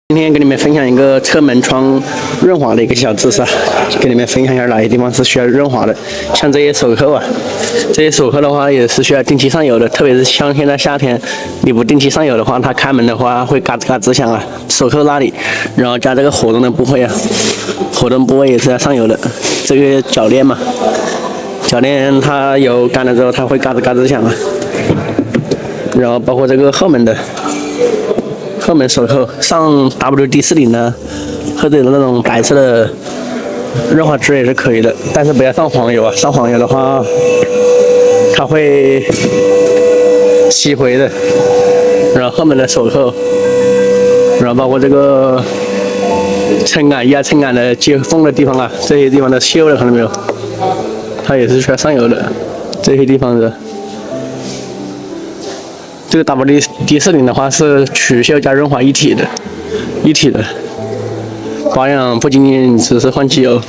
今天给你们分享一个车门窗润滑的一个小知识啊，给你们分享一下哪些地方是需要润滑的。像这些手扣啊，这些手扣的话也是需要定期上油的，特别是像现在夏天，你不定期上油的话，它开门的话会嘎吱嘎吱响啊。手扣那里，然后加这个活动的部位啊，活动部位也是要上油的。这个铰链嘛，铰链它油干了之后，它会嘎吱嘎吱响啊。然后包括这个后门的。后门手扣上 WD-40的，或者那种白色的润滑脂也是可以的，但是不要上黄油啊！上黄油的话，它会吸回的。然后后门的手扣，然后包括这个撑杆、压撑杆的接缝的地方啊，这些地方都锈了，看到没有？它也是需要上油的，这些地方的。这个 WD-40的话是去锈加润滑一体的，保养不仅仅只是换机油，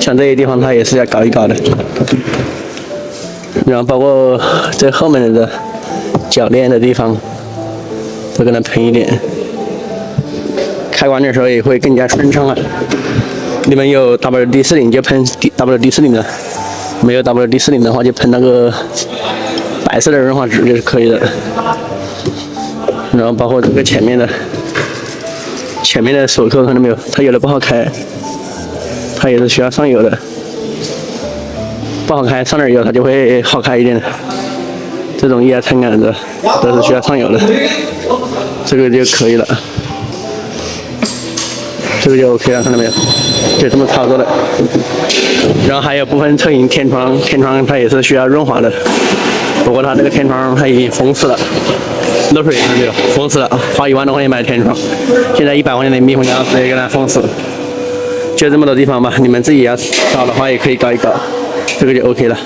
像这些地方它也是要搞一搞的。然后包括这后面的铰链的地方，都给它喷一点，开关的时候也会更加顺畅啊。你们有 WD-40就喷 WD-40的，没有 WD-40的话就喷那个白色的润滑脂就是可以的。然后包括这个前面的手扣看到没有？它有的不好开，它也是需要上油的。不好开，上点油它就会好开一点的。这种液压撑杆的都是需要上油的，这个就可以了。这个就 OK 了，看到没有？就这么操作的。然后还有部分车型天窗它也是需要润滑的，不过它这个天窗它已经封死了，漏水看到没有？封死了，花1万多块钱买的天窗，现在100块钱的密封胶直接给它封死了。就这么多地方吧，你们自己要搞的话也可以搞一搞，这个就 OK 了。